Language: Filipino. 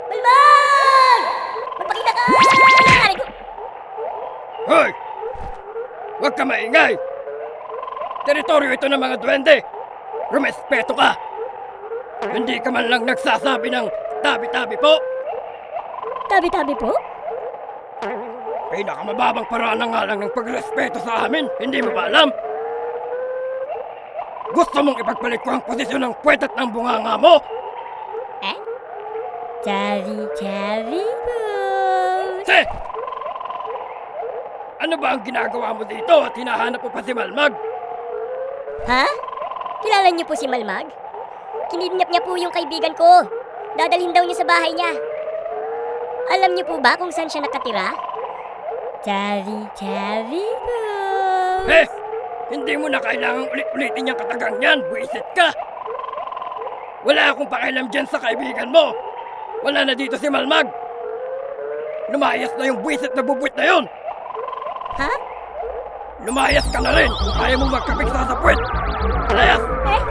Malmag! Magpakita ka! Aray ko! Hoy! Huwag ka maingay! Teritoryo ito ng mga duwende! Rumespeto ka! Hindi ka man lang nagsasabi ng tabi-tabi po! Tabi-tabi po? Pinakamababang paraan na nga lang ng pagrespeto sa amin, hindi mo ba alam? Gusto mong ipagpalit ko ang posisyon ng puwet at ng bunganga mo? Eh? Tabi-tabi po. Se! Ano ba ang ginagawa mo dito at hinahanap mo pa si Malmag? Ha? Kilala niyo po si Malmag? Kinidnap niya po yung kaibigan ko. Dadalhin daw niya sa bahay niya. Alam niyo po ba kung saan siya nakatira? Tabi-tabi po. Eh! Hindi mo na kailangang ulit-ulitin yung katagang yan, buisit ka! Wala akong pakialam dyan sa kaibigan mo! Wala na dito si Malmag! Lumayas na yung buisit na bubuit na yun! Ha? Lumayas ka na rin kung ayaw mo magkapigsa sa puwet! Layas! Eh?